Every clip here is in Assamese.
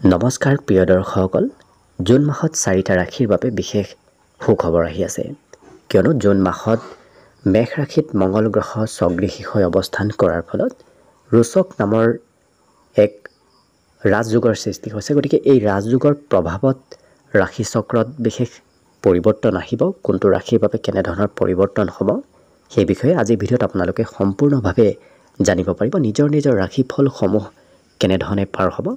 নমস্কাৰ প্ৰিয় দৰ্শকসকল জুন মাহত 4টা ৰাশিৰ বাবে বিশেষ সুখবৰ আহি আছে কিয়নো জুন মাহত মেষ ৰাশিত মঙ্গল গ্ৰহ স্বগৃহী হৈ অৱস্থান কৰাৰ ফলত ৰোচক নামৰ এক ৰাজযোগৰ সৃষ্টি হৈছে গতিকে এই ৰাজযোগৰ প্ৰভাৱত ৰাশি চক্ৰত বিশেষ পৰিৱৰ্তন আহিব কোনটো ৰাশিৰ বাবে কেনে ধৰণৰ পৰিৱৰ্তন হ'ব সেই বিষয়ে আজি ভিডিঅ'ত আপোনালোকে সম্পূৰ্ণভাৱে জানিব পাৰিব নিজৰ নিজৰ ৰাশিফলসমূহ কেনে ধৰণে পাৰ হ'ব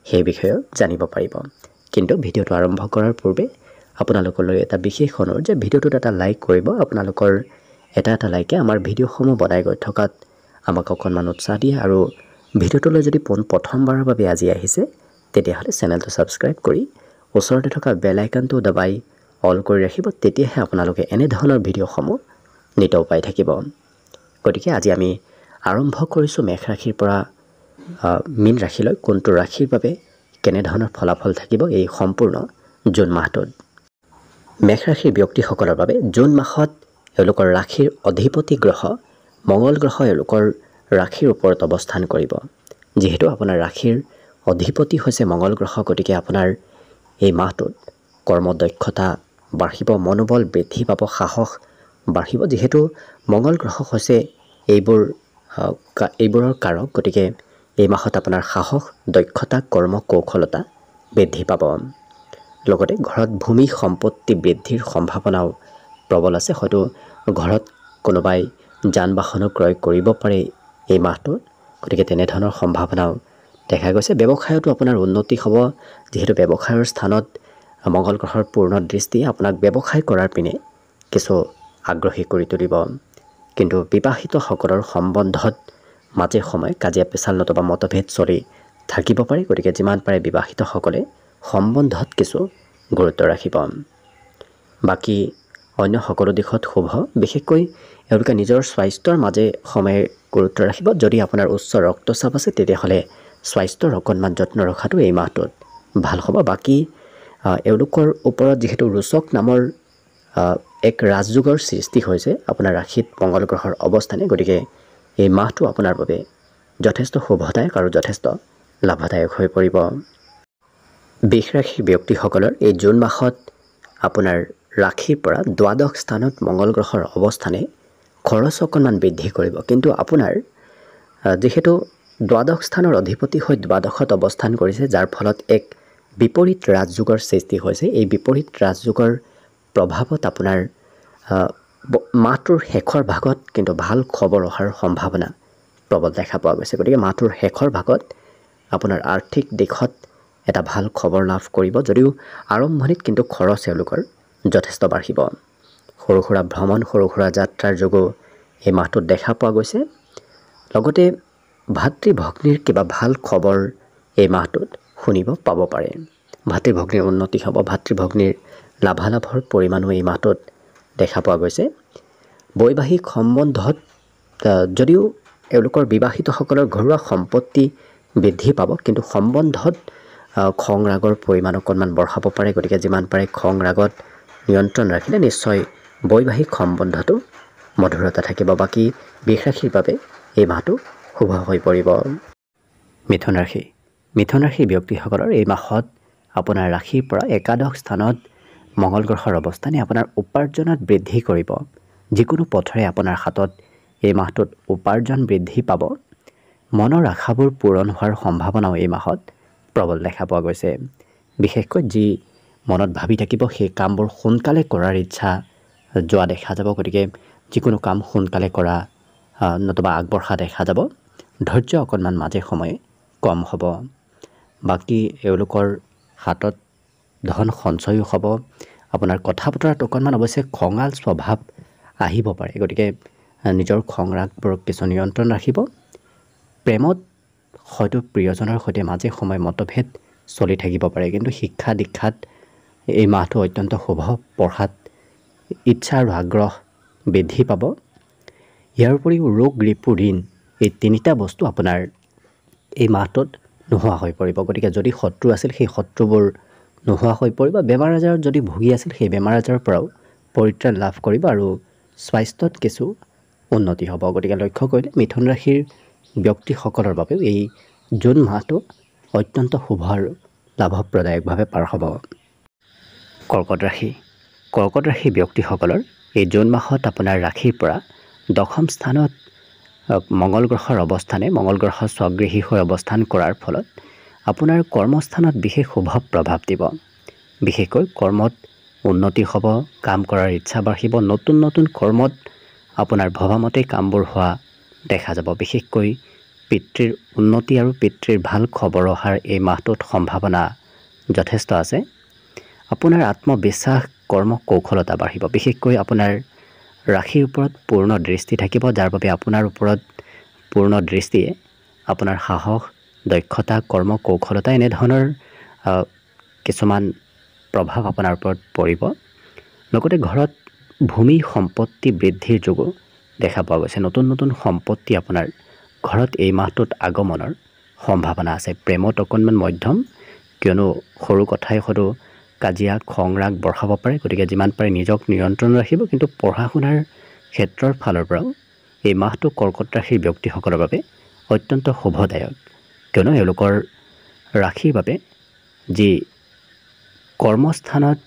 সেই বিষয়ে জানিব পাৰিব কিন্তু ভিডিঅ'টো আৰম্ভ কৰাৰ পূৰ্বে আপোনালোকলৈ এটা বিশেষ অনুৰোধ যে ভিডিঅ'টোত এটা লাইক কৰিব আপোনালোকৰ এটা লাইকে আমাৰ ভিডিঅ'সমূহ বনাই গৈ থকাত আমাক অকণমান উৎসাহ দিয়ে আৰু ভিডিঅ'টোলৈ যদি প্ৰথমবাৰৰ বাবে আজি আহিছে তেতিয়াহ'লে চেনেলটো ছাবস্ক্ৰাইব কৰি ওচৰতে থকা বেল আইকনটো দবাই অল কৰি ৰাখিব তেতিয়াহে আপোনালোকে এনে ধৰণৰ ভিডিঅ'সমূহ নিতৌ পাই থাকিব গতিকে আজি আমি আৰম্ভ কৰিছোঁ মেষ ৰাশিৰ পৰা মীন ৰাশিলৈ কোনটো ৰাশিৰ বাবে কেনে ধৰণৰ ফলাফল থাকিব এই সম্পূৰ্ণ জুন মাহটোত মেষ ৰাশিৰ ব্যক্তিসকলৰ বাবে জুন মাহত এওঁলোকৰ ৰাশিৰ অধিপতি গ্ৰহ মঙ্গল গ্ৰহ এওঁলোকৰ ৰাশিৰ ওপৰত অৱস্থান কৰিব যিহেতু আপোনাৰ ৰাশিৰ অধিপতি হৈছে মঙ্গল গ্ৰহ গতিকে আপোনাৰ এই মাহটোত কৰ্মদক্ষতা বাঢ়িব মনোবল বৃদ্ধি পাব সাহস বাঢ়িব যিহেতু মঙ্গল গ্ৰহ হৈছে এইবোৰৰ কাৰক গতিকে এই মাহত আপোনাৰ সাহস দক্ষতা কৰ্ম কৌশলতা বৃদ্ধি পাব লগতে ঘৰত ভূমি সম্পত্তি বৃদ্ধিৰ সম্ভাৱনাও প্ৰবল আছে হয়তো ঘৰত কোনোবাই যান বাহন ক্ৰয় কৰিব পাৰে এই মাহটোত গতিকে তেনে ধৰণৰ সম্ভাৱনাও দেখা গৈছে ব্যৱসায়তো আপোনাৰ উন্নতি হ'ব যেহেতু ব্যৱসায়ৰ স্থানত মঙ্গল গ্ৰহৰ পূৰ্ণ দৃষ্টি আপোনাক ব্যৱসায় কৰাৰ পিনে কিছু আগ্ৰহী কৰি তুলিব কিন্তু বিবাহিতসকলৰ সম্বন্ধত মাজে সময়ে কাজিয়া পেচাল নতুবা মতভেদ চলি থাকিব পাৰে গতিকে যিমান পাৰে বিবাহিতসকলে সম্বন্ধত কিছু গুৰুত্ব ৰাখিব বাকী অন্য সকলো দিশত শুভ বিশেষকৈ এওঁলোকে নিজৰ স্বাস্থ্যৰ মাজে সময়ে গুৰুত্ব ৰাখিব যদি আপোনাৰ উচ্চ ৰক্তচাপ আছে তেতিয়াহ'লে স্বাস্থ্যৰ অকণমান যত্ন ৰখাটো এই মাহটোত ভাল হ'ব বাকী এওঁলোকৰ ওপৰত যিহেতু ৰোচক নামৰ এক ৰাজযোগৰ সৃষ্টি হৈছে আপোনাৰ ৰাশিত মঙ্গল গ্ৰহৰ অৱস্থানে গতিকে এই মাহটো আপোনাৰ বাবে যথেষ্ট শুভদায়ক আৰু যথেষ্ট লাভদায়ক হৈ পৰিব বৃষ ৰাশিৰ ব্যক্তিসকলৰ এই জুন মাহত আপোনাৰ ৰাশিৰ পৰা দ্বাদশ স্থানত মঙ্গল গ্ৰহৰ অৱস্থানে খৰচ অকণমান বৃদ্ধি কৰিব কিন্তু আপোনাৰ যিহেতু দ্বাদশ স্থানৰ অধিপতি হৈ দ্বাদশত অৱস্থান কৰিছে যাৰ ফলত এক বিপৰীত ৰাজযোগৰ সৃষ্টি হৈছে এই বিপৰীত ৰাজযোগৰ প্ৰভাৱত আপোনাৰ মাহটোৰ শেষৰ ভাগত কিন্তু ভাল খবৰ অহাৰ সম্ভাৱনা প্ৰবল দেখা পোৱা গৈছে গতিকে মাহটোৰ শেষৰ ভাগত আপোনাৰ আৰ্থিক দিশত এটা ভাল খবৰ লাভ কৰিব যদিও আৰম্ভণিত কিন্তু খৰচ এওঁলোকৰ যথেষ্ট বাঢ়িব সৰু সুৰা ভ্ৰমণ সৰু সুৰা যাত্ৰাৰ যোগো এই মাহটোত দেখা পোৱা গৈছে লগতে ভাতৃ ভগ্নীৰ কিবা ভাল খবৰ এই মাহটোত শুনিব পাব পাৰে ভাতৃ ভগ্নীৰ উন্নতি হ'ব ভাতৃ ভগ্নীৰ লাভালাভৰ পৰিমাণো এই মাহটোত দেখা পোৱা গৈছে বৈবাহিক সম্বন্ধত যদিও এওঁলোকৰ বিবাহিতসকলৰ ঘৰুৱা সম্পত্তি বৃদ্ধি পাব কিন্তু সম্বন্ধত খং ৰাগৰ পৰিমাণ অকণমান বঢ়াব পাৰে গতিকে যিমান পাৰে খং ৰাগত নিয়ন্ত্ৰণ ৰাখিলে নিশ্চয় বৈবাহিক সম্বন্ধতো মধুৰতা থাকিব বাকী বৃষ ৰাশিৰ বাবে এই মাহটো শুভ হৈ পৰিব মিথুন ৰাশিৰ ব্যক্তিসকলৰ এই মাহত আপোনাৰ ৰাশিৰ পৰা একাদশ স্থানত মঙ্গল গ্ৰহৰ অৱস্থানে আপোনাৰ উপাৰ্জনত বৃদ্ধি কৰিব যিকোনো পথৰে আপোনাৰ হাতত এই মাহটোত উপাৰ্জন বৃদ্ধি পাব মনৰ আশাবোৰ পূৰণ হোৱাৰ সম্ভাৱনাও এই মাহত প্ৰবল দেখা পোৱা গৈছে বিশেষকৈ যি মনত ভাবি থাকিব সেই কামবোৰ সোনকালে কৰাৰ ইচ্ছা যোৱা দেখা যাব গতিকে যিকোনো কাম সোনকালে কৰা নতুবা আগবঢ়া দেখা যাব ধৈৰ্য অকণমান মাজে সময়ে কম হ'ব বাকী এওঁলোকৰ হাতত ধন সঞ্চয়ো হ'ব আপোনাৰ কথা বতৰাত অকণমান অৱশ্যে খঙাল স্বভাৱ আহিব পাৰে গতিকে নিজৰ খং ৰাগবোৰক কিছু নিয়ন্ত্ৰণ ৰাখিব প্ৰেমত হয়তো প্ৰিয়জনৰ সৈতে মাজে সময়ে মতভেদ চলি থাকিব পাৰে কিন্তু শিক্ষা দীক্ষাত এই মাহটো অত্যন্ত শুভ পঢ়াত ইচ্ছা আৰু আগ্ৰহ বৃদ্ধি পাব ইয়াৰ উপৰিও ৰোগ ৰিপু ঋণ এই তিনিটা বস্তু আপোনাৰ এই মাহটোত নোহোৱা হৈ পৰিব গতিকে যদি শত্ৰু আছিল সেই শত্ৰুবোৰ নোহোৱা হৈ পৰিব বেমাৰ আজাৰত যদি ভুগি আছিল সেই বেমাৰ আজাৰৰ পৰাও পৰিত্ৰাণ লাভ কৰিব আৰু স্বাস্থ্যত কিছু উন্নতি হ'ব গতিকে লক্ষ্য কৰিলে মিথুন ৰাশিৰ ব্যক্তিসকলৰ বাবেও এই জুন মাহটো অত্যন্ত শুভ আৰু লাভপ্ৰদায়কভাৱে পাৰ হ'ব। কৰ্কট ৰাশি ব্যক্তিসকলৰ এই জুন মাহত আপোনাৰ ৰাশিৰ পৰা দশম স্থানত মঙ্গল গ্ৰহৰ অৱস্থানে মঙ্গল গ্ৰহ স্বগৃহী হৈ অৱস্থান কৰাৰ ফলত আপোনাৰ কৰ্মস্থানত বিশেষ শুভ প্ৰভাৱ দিব। বিশেষকৈ কৰ্মত উন্নতি হ'ব, কাম কৰাৰ ইচ্ছা বাঢ়িব, নতুন নতুন কৰ্মত আপোনাৰ ভবামতে কামবোৰ হোৱা দেখা যাব। বিশেষকৈ পিতৃৰ উন্নতি আৰু পিতৃৰ ভাল খবৰ অহাৰ এই মাহটোত সম্ভাৱনা যথেষ্ট আছে। আপোনাৰ আত্মবিশ্বাস, কৰ্ম কৌশলতা বাঢ়িব। বিশেষকৈ আপোনাৰ ৰাশিৰ ওপৰত পূৰ্ণ দৃষ্টি থাকিব, যাৰ বাবে আপোনাৰ ওপৰত পূৰ্ণ দৃষ্টিয়ে আপোনাৰ সাহস, দক্ষতা, কৰ্ম কৌশলতা এনেধৰণৰ কিছুমান প্ৰভাৱ আপোনাৰ ওপৰত পৰিব। লগতে ঘৰত ভূমি সম্পত্তি বৃদ্ধিৰ যোগো দেখা পোৱা গৈছে। নতুন নতুন সম্পত্তি আপোনাৰ ঘৰত এই মাহটোত আগমনৰ সম্ভাৱনা আছে। প্ৰেমত অকণমান মধ্যম, কিয়নো সৰু কথাই সৰু কাজিয়া খং ৰাগ বঢ়াব পাৰে। গতিকে যিমান পাৰে নিজক নিয়ন্ত্ৰণ ৰাখিব। কিন্তু পঢ়া শুনাৰ ক্ষেত্ৰৰ ফালৰ পৰাও এই মাহটো কৰ্কট ৰাশিৰ ব্যক্তিসকলৰ বাবে অত্যন্ত শুভদায়ক, কিয়নো এওঁলোকৰ ৰাশিৰ বাবে যি কৰ্মস্থানত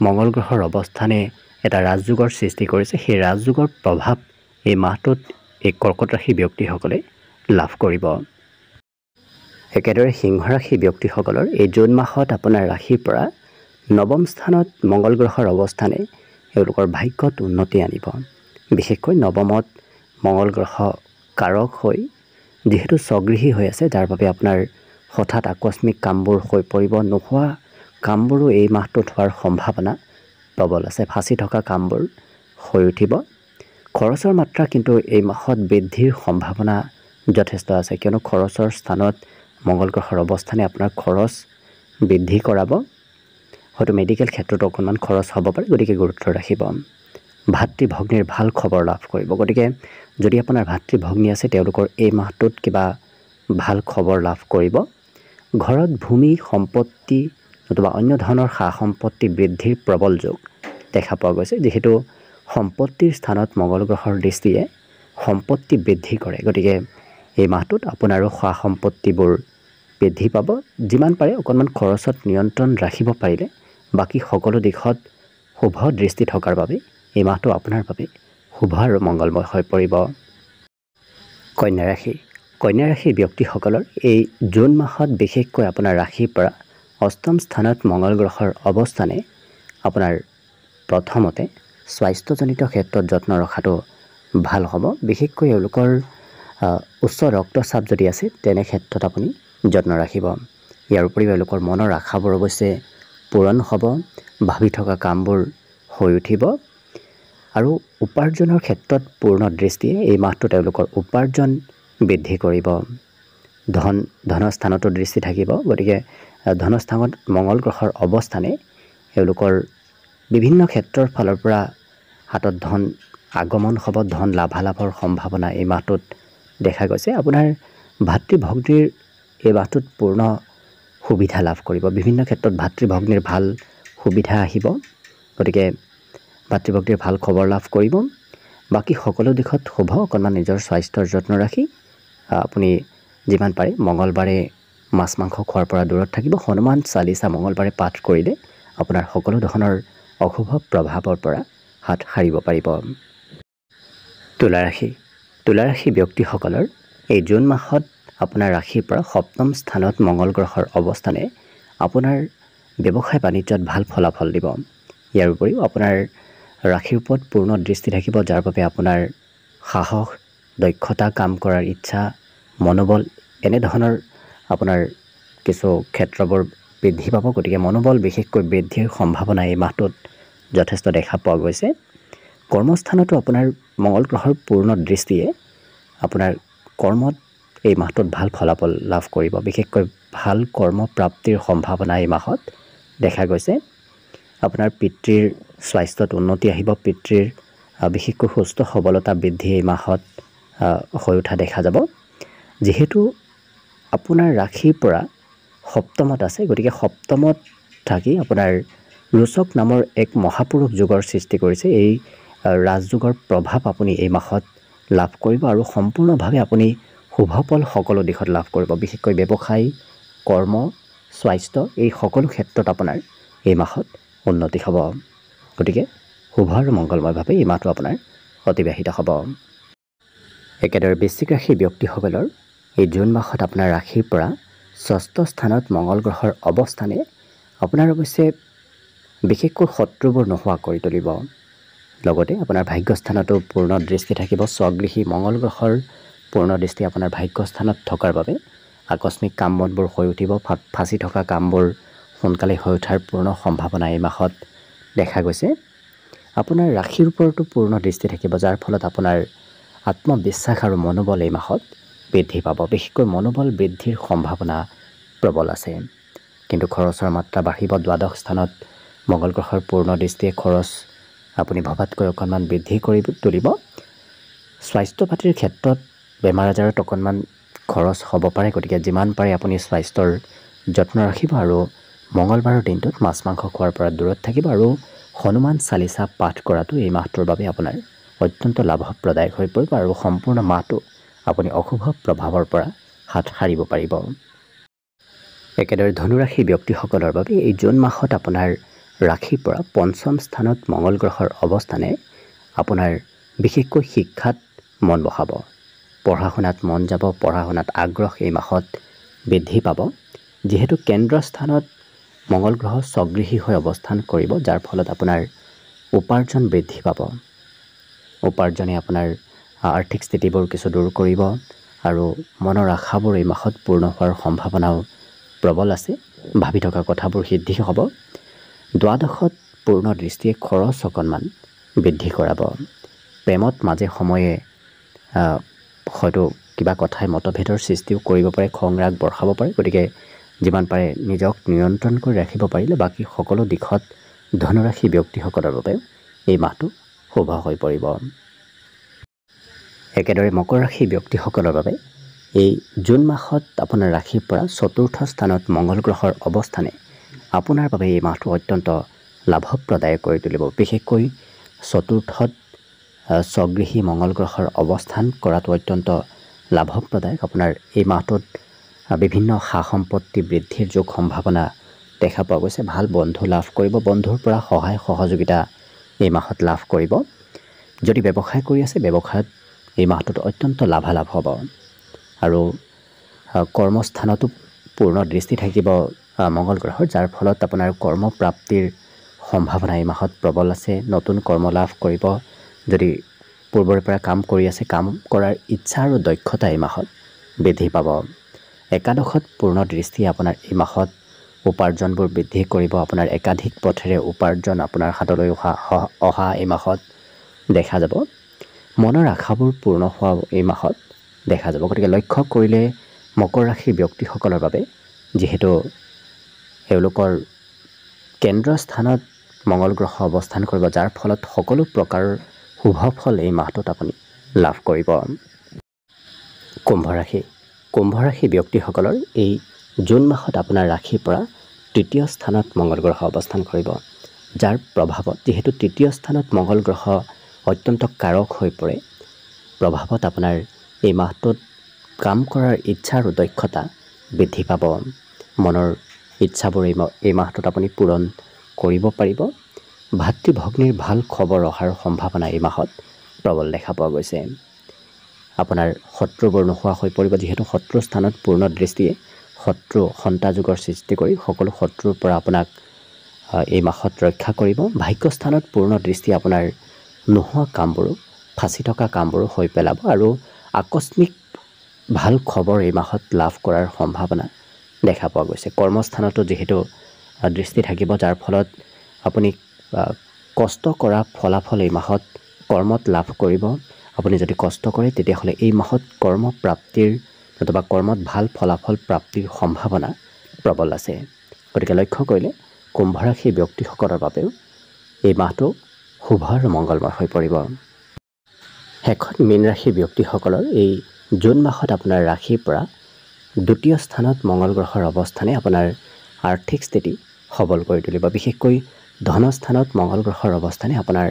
মঙ্গল গ্ৰহৰ অৱস্থানে এটা ৰাজযোগৰ সৃষ্টি কৰিছে, সেই ৰাজযোগৰ প্ৰভাৱ এই মাহটোত এই কৰ্কট ৰাশি ব্যক্তিসকলে লাভ কৰিব। একেদৰে সিংহ ৰাশি ব্যক্তিসকলৰ এই জুন মাহত আপোনাৰ ৰাশিৰ পৰা নৱম স্থানত মঙ্গল গ্ৰহৰ অৱস্থানে এওঁলোকৰ ভাগ্যত উন্নতি আনিব। বিশেষকৈ নৱমত মঙ্গল গ্ৰহ কাৰক হৈ যিহেতু স্বগৃহী হৈ আছে, যাৰ বাবে আপোনাৰ হঠাৎ আকস্মিক কামবোৰ হৈ পৰিব। নোহোৱা কামবোৰো এই মাহটোত হোৱাৰ সম্ভাৱনা প্ৰবল আছে। ফাঁচি থকা কামবোৰ হৈ উঠিব। খৰচৰ মাত্ৰা কিন্তু এই মাহত বৃদ্ধিৰ সম্ভাৱনা যথেষ্ট আছে, কিয়নো খৰচৰ স্থানত মঙ্গল গ্ৰহৰ অৱস্থানে আপোনাৰ খৰচ বৃদ্ধি কৰাব। হয়তো মেডিকেল ক্ষেত্ৰতো অকণমান খৰচ হ'ব পাৰে, গতিকে গুৰুত্ব ৰাখিব। ভাতৃ ভগ্নীৰ ভাল খবৰ লাভ কৰিব। গতিকে যদি আপোনাৰ ভাতৃ ভগ্নী আছে, তেওঁলোকৰ এই মাহটোত কিবা ভাল খবৰ লাভ কৰিব। ঘৰত ভূমি সম্পত্তি নতুবা অন্য ধৰণৰ সা সম্পত্তি বৃদ্ধিৰ প্ৰবল যোগ দেখা পোৱা গৈছে। যিহেতু সম্পত্তিৰ স্থানত মঙ্গল গ্ৰহৰ দৃষ্টিয়ে সম্পত্তি বৃদ্ধি কৰে, গতিকে এই মাহটোত আপোনাৰো সা সম্পত্তিবোৰ বৃদ্ধি পাব। যিমান পাৰে অকণমান খৰচত নিয়ন্ত্ৰণ ৰাখিব পাৰিলে বাকী সকলো দিশত শুভ দৃষ্টি থকাৰ বাবে এই মাহটো আপোনাৰ বাবে শুভ আৰু মংগলময় হৈ পৰিব। কন্যা ৰাশি ব্যক্তিসকলৰ এই জুন মাহত বিশেষকৈ আপোনাৰ ৰাশিৰ পৰা অষ্টম স্থানত মঙ্গল গ্ৰহৰ অৱস্থানে আপোনাৰ প্ৰথমতে স্বাস্থ্যজনিত ক্ষেত্ৰত যত্ন ৰখাটো ভাল হ'ব। বিশেষকৈ এওঁলোকৰ উচ্চ ৰক্তচাপ যদি আছে, তেনে ক্ষেত্ৰত আপুনি যত্ন ৰাখিব। ইয়াৰ উপৰিও এওঁলোকৰ মনৰ আশাবোৰ অৱশ্যে পূৰণ হ'ব, ভাবি থকা কামবোৰ হৈ উঠিব। আৰু উপাৰ্জনৰ ক্ষেত্ৰত পূৰ্ণ দৃষ্টিয়ে এই মাহটো তেওঁলোকৰ উপাৰ্জন বৃদ্ধি কৰিব। ধনস্থানতো দৃষ্টি থাকিব, গতিকে ধনস্থানত মঙ্গল গ্ৰহৰ অৱস্থানে এওঁলোকৰ বিভিন্ন ক্ষেত্ৰৰ ফালৰ পৰা হাতত ধন আগমন হ'ব, ধন লাভালাভৰ সম্ভাৱনা এই মাহটোত দেখা গৈছে। আপোনাৰ ভাতৃ ভগ্নীৰ এই মাহটোত পূৰ্ণ সুবিধা লাভ কৰিব। বিভিন্ন ক্ষেত্ৰত ভাতৃ ভগ্নীৰ ভাল সুবিধা আহিব, গতিকে ভাতৃ ভগ্নীৰ ভাল খবৰ লাভ কৰিব। বাকী সকলো দিশত শুভ। অকণমান নিজৰ স্বাস্থ্যৰ যত্ন ৰাখি আপুনি যিমান পাৰে মঙ্গলবাৰে মাছ মাংস খোৱাৰ পৰা দূৰত থাকিব। হনুমান চালিচা মঙ্গলবাৰে পাঠ কৰিলে আপোনাৰ সকলো ধৰণৰ অশুভ প্ৰভাৱৰ পৰা হাত সাৰিব পাৰিব। তুলা ৰাশি ব্যক্তিসকলৰ এই জুন মাহত আপোনাৰ ৰাশিৰ পৰা সপ্তম স্থানত মঙ্গল গ্ৰহৰ অৱস্থানে আপোনাৰ ব্যৱসায় বাণিজ্যত ভাল ফলাফল দিব। ইয়াৰ উপৰিও আপোনাৰ ৰাশিৰ ওপৰত পূৰ্ণ দৃষ্টি থাকিব, যাৰ বাবে আপোনাৰ সাহস, দক্ষতা, কাম কৰাৰ ইচ্ছা, মনোবল এনেধৰণৰ আপোনাৰ কিছু ক্ষেত্ৰবোৰ বৃদ্ধি পাব। গতিকে মনোবল বিশেষকৈ বৃদ্ধিৰ সম্ভাৱনা এই মাহটোত যথেষ্ট দেখা পোৱা গৈছে। কৰ্মস্থানতো আপোনাৰ মঙ্গল গ্ৰহৰ পূৰ্ণ দৃষ্টিয়ে আপোনাৰ কৰ্মত এই মাহটোত ভাল ফলাফল লাভ কৰিব। বিশেষকৈ ভাল কৰ্মপ্ৰাপ্তিৰ সম্ভাৱনা এই মাহত দেখা গৈছে। আপোনাৰ পিতৃৰ স্বাস্থ্যত উন্নতি আহিব। পিতৃৰ বিশেষকৈ সুস্থ সবলতা বৃদ্ধি এই মাহত হৈ উঠা দেখা যাব। যিহেতু আপোনাৰ ৰাশিৰ পৰা সপ্তমত আছে, গতিকে সপ্তমত থাকি আপোনাৰ ৰোচক নামৰ এক মহাপুৰুষ যোগৰ সৃষ্টি কৰিছে। এই ৰাজযোগৰ প্ৰভাৱ আপুনি এই মাহত লাভ কৰিব আৰু সম্পূৰ্ণভাৱে আপুনি শুভফল সকলো দিশত লাভ কৰিব। বিশেষকৈ ব্যৱসায়, কৰ্ম, স্বাস্থ্য এই সকলো ক্ষেত্ৰত আপোনাৰ এই মাহত উন্নতি হ'ব। গতিকে শুভ আৰু মংগলময়ভাৱে এই মাহটো আপোনাৰ অতিবাহিত হ'ব। একেদৰে বৃশ্চিক ৰাশিৰ ব্যক্তিসকলৰ এই জুন মাহত আপোনাৰ ৰাশিৰ পৰা ষষ্ঠ স্থানত মংগল গ্ৰহৰ অৱস্থানে আপোনাৰ অৱশ্যে বিশেষকৈ শত্ৰুবোৰ নোহোৱা কৰি তুলিব। লগতে আপোনাৰ ভাগ্যস্থানতো পূৰ্ণ দৃষ্টি থাকিব। স্বগৃহী মংগল গ্ৰহৰ পূৰ্ণ দৃষ্টি আপোনাৰ ভাগ্যস্থানত থকাৰ বাবে আকস্মিক কাম বনবোৰ হৈ উঠিব। ফাঁচি থকা কামবোৰ সোনকালে হৈ উঠাৰ পূৰ্ণ সম্ভাৱনা এই মাহত দেখা গৈছে। আপোনাৰ ৰাশিৰ ওপৰতো পূৰ্ণ দৃষ্টি থাকিব, যাৰ ফলত আপোনাৰ আত্মবিশ্বাস আৰু মনোবল এই মাহত বৃদ্ধি পাব। বিশেষকৈ মনোবল বৃদ্ধিৰ সম্ভাৱনা প্ৰবল আছে। কিন্তু খৰচৰ মাত্ৰা বাঢ়িব। দ্বাদশ স্থানত মংগল গ্ৰহৰ পূৰ্ণ দৃষ্টিয়ে খৰচ আপুনি ভবাতকৈ অকণমান বৃদ্ধি কৰি তুলিব। স্বাস্থ্য পাতিৰ ক্ষেত্ৰত বেমাৰ আজাৰত অকণমান খৰচ হ'ব পাৰে। গতিকে যিমান পাৰে আপুনি স্বাস্থ্যৰ যত্ন ৰাখিব আৰু মঙলবাৰৰ দিনটোত মাছ মাংস খোৱাৰ পৰা দূৰত থাকিব আৰু হনুমান চালিচা পাঠ কৰাটো এই মাহটোৰ বাবে আপোনাৰ অত্যন্ত লাভপ্ৰদায়ক হৈ পৰিব আৰু সম্পূৰ্ণ মাহটো আপুনি অশুভ প্ৰভাৱৰ পৰা হাত সাৰিব পাৰিব। একেদৰে ধনুৰাশি ব্যক্তিসকলৰ বাবে এই জুন মাহত আপোনাৰ ৰাশিৰ পৰা পঞ্চম স্থানত মংগল গ্ৰহৰ অৱস্থানে আপোনাৰ বিশেষকৈ শিক্ষাত মন বহাব। পঢ়া শুনাত মন যাব। পঢ়া শুনাত আগ্ৰহ এই মাহত বৃদ্ধি পাব। যিহেতু কেন্দ্ৰ স্থানত মংগল গ্ৰহ স্বগৃহী হৈ অৱস্থান কৰিব, যাৰ ফলত আপোনাৰ উপাৰ্জন বৃদ্ধি পাব। উপাৰ্জনে আপোনাৰ আৰ্থিক স্থিতিবোৰ কিছু দূৰ কৰিব আৰু মনৰ আশাবোৰ এই মাহত পূৰ্ণ হোৱাৰ সম্ভাৱনাও প্ৰবল আছে। ভাবি থকা কথাবোৰ সিদ্ধি হ'ব। দ্বাদশত পূৰ্ণ দৃষ্টিয়ে খৰচ অকণমান বৃদ্ধি কৰাব। প্ৰেমত মাজে সময়ে হয়তো কিবা কথাই মতভেদৰ সৃষ্টিও কৰিব পাৰে, খং ৰাগ বঢ়াব পাৰে। গতিকে যিমান পাৰে নিজক নিয়ন্ত্ৰণ কৰি ৰাখিব পাৰিলে বাকী সকলো দিশত ধনুৰাশি ব্যক্তিসকলৰ বাবে এই মাহটো শুভ হৈ পৰিব। একেদৰে মকৰ ৰাশি ব্যক্তিসকলৰ বাবে এই জুন মাহত আপোনাৰ ৰাশিৰ পৰা চতুৰ্থ স্থানত মংগল গ্ৰহৰ অৱস্থানে আপোনাৰ বাবে এই মাহটো অত্যন্ত লাভপ্ৰদায়ক কৰি তুলিব। বিশেষকৈ চতুৰ্থত স্বগৃহী মংগল গ্ৰহৰ অৱস্থান কৰাটো অত্যন্ত লাভপ্ৰদায়ক। আপোনাৰ এই মাহটোত বিভিন্ন সা সম্পত্তি বৃদ্ধিৰ যোগ সম্ভাৱনা দেখা পোৱা গৈছে। ভাল বন্ধু লাভ কৰিব। বন্ধুৰ পৰা সহায় সহযোগিতা এই মাহত লাভ কৰিব। যদি ব্যৱসায় কৰি আছে, ব্যৱসায়ত এই মাহটোত অত্যন্ত লাভালাভ হ'ব আৰু কৰ্মস্থানতো পূৰ্ণ দৃষ্টি থাকিব মংগল গ্ৰহৰ, যাৰ ফলত আপোনাৰ কৰ্মপ্ৰাপ্তিৰ সম্ভাৱনা এই মাহত প্ৰবল আছে। নতুন কৰ্ম লাভ কৰিব। যদি পূৰ্বৰে পৰা কাম কৰি আছে, কাম কৰাৰ ইচ্ছা আৰু দক্ষতা এই মাহত বৃদ্ধি পাব। একাদশত পূৰ্ণ দৃষ্টিয়ে আপোনাৰ এই মাহত উপাৰ্জনবোৰ বৃদ্ধি কৰিব। আপোনাৰ একাধিক পথেৰে উপাৰ্জন আপোনাৰ হাতলৈ অহা এই মাহত দেখা যাব। মনৰ আশাবোৰ পূৰ্ণ হোৱা এই মাহত দেখা যাব। গতিকে লক্ষ্য কৰিলে মকৰ ৰাশিৰ ব্যক্তিসকলৰ বাবে যিহেতু এওঁলোকৰ কেন্দ্ৰ স্থানত মংগল গ্ৰহ অৱস্থান কৰিব, যাৰ ফলত সকলো প্ৰকাৰৰ শুভ ফল এই মাহটোত আপুনি লাভ কৰিব। কুম্ভ ৰাশি ব্যক্তিসকলৰ এই জুন মাহত আপোনাৰ ৰাশিৰ পৰা তৃতীয় স্থানত মংগল গ্ৰহ অৱস্থান কৰিব, যাৰ প্ৰভাৱত যিহেতু তৃতীয় স্থানত মংগল গ্ৰহ অত্যন্ত কাৰক হৈ পৰে, প্ৰভাৱত আপোনাৰ এই মাহটোত কাম কৰাৰ ইচ্ছা আৰু দক্ষতা বৃদ্ধি পাব। মনৰ ইচ্ছাবোৰ এই মাহটোত আপুনি পূৰণ কৰিব পাৰিব। ভাতৃ ভগ্নীৰ ভাল খবৰ অহাৰ সম্ভাৱনা এই মাহত প্ৰবল দেখা পোৱা গৈছে। আপোনাৰ শত্ৰুবোৰ নোহোৱা হৈ পৰিব। যিহেতু শত্ৰু স্থানত পূৰ্ণ দৃষ্টিয়ে শত্ৰু সন্তাযোগৰ সৃষ্টি কৰি সকলো শত্ৰুৰ পৰা আপোনাক এই মাহত ৰক্ষা কৰিব। ভাগ্যস্থানত পূৰ্ণ দৃষ্টি আপোনাৰ নোহোৱা কামবোৰো, ফাঁচি থকা কামবোৰো হৈ পেলাব আৰু আকস্মিক ভাল খবৰ এই মাহত লাভ কৰাৰ সম্ভাৱনা দেখা পোৱা গৈছে। কৰ্মস্থানতো যিহেতু দৃষ্টি থাকিব, যাৰ ফলত আপুনি কষ্ট কৰা ফলাফল এই মাহত কৰ্মত লাভ কৰিব। আপুনি যদি কষ্ট কৰে তেতিয়াহ'লে এই মাহত কৰ্মপ্ৰাপ্তিৰ নতুবা কৰ্মত ভাল ফলাফল প্ৰাপ্তিৰ সম্ভাৱনা প্ৰবল আছে। গতিকে লক্ষ্য কৰিলে কুম্ভ ৰাশিৰ ব্যক্তিসকলৰ বাবেও এই মাহটো শুভ আৰু মংগলময় হৈ পৰিব। শেষত মীন ৰাশিৰ ব্যক্তিসকলৰ এই জুন মাহত আপোনাৰ ৰাশিৰ পৰা দ্বিতীয় স্থানত মংগল গ্ৰহৰ অৱস্থানে আপোনাৰ আৰ্থিক স্থিতি সবল কৰি তুলিব। বিশেষকৈ ধনস্থানত মংগল গ্ৰহৰ অৱস্থানে আপোনাৰ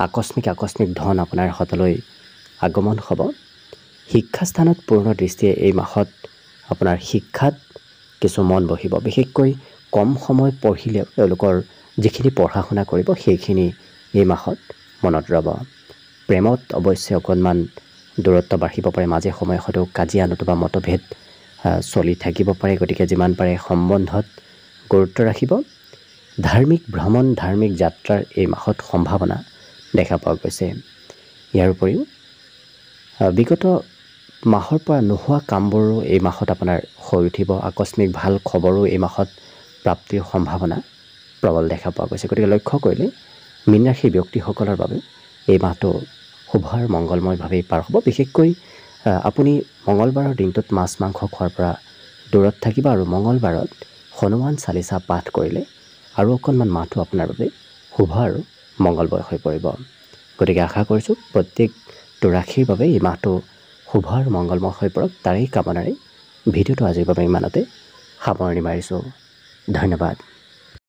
আকস্মিক ধন আপোনাৰ হাতলৈ আগমন হ'ব। শিক্ষাস্থানত পূৰ্ণ দৃষ্টিয়ে এই মাহত আপোনাৰ শিক্ষাত কিছু মন বহিব। বিশেষকৈ কম সময় পঢ়িলেও তেওঁলোকৰ যিখিনি পঢ়া শুনা কৰিব সেইখিনি এই মাহত মনত ৰ'ব। প্ৰেমত অৱশ্যে অকণমান দূৰত্ব বাঢ়িব পাৰে, মাজে সময়ে হয়তো কাজিয়া নতুবা মতভেদ চলি থাকিব পাৰে। গতিকে যিমান পাৰে সম্বন্ধত গুৰুত্ব ৰাখিব। ধাৰ্মিক ভ্ৰমণ, ধাৰ্মিক যাত্ৰাৰ এই মাহত সম্ভাৱনা দেখা পোৱা গৈছে। ইয়াৰ উপৰিও বিগত মাহৰ পৰা নোহোৱা কামবোৰো এই মাহত আপোনাৰ হৈ উঠিব। আকস্মিক ভাল খবৰো এই মাহত প্ৰাপ্তিৰ সম্ভাৱনা প্ৰবল দেখা পোৱা গৈছে। গতিকে লক্ষ্য কৰিলে মীন ৰাশিৰ ব্যক্তিসকলৰ বাবে এই মাহটো শুভ আৰু মংগলময়ভাৱেই পাৰ হ'ব। বিশেষকৈ আপুনি মঙলবাৰৰ দিনটোত মাছ মাংস খোৱাৰ পৰা দূৰত থাকিব আৰু মঙলবাৰত হনুমান চালিচা পাঠ কৰিলে আৰু অকণমান মাহটো আপোনাৰ বাবে শুভ আৰু মংগলময় হৈ পৰিব। গতিকে আশা কৰিছোঁ প্ৰত্যেকটো ৰাশিৰ বাবে এই মাহটো শুভ আৰু মংগলময় হৈ পৰক। তাৰেই কামনাৰে ভিডিঅ'টো আজিৰ বাবে ইমানতে সামৰণি মাৰিছোঁ। ধন্যবাদ।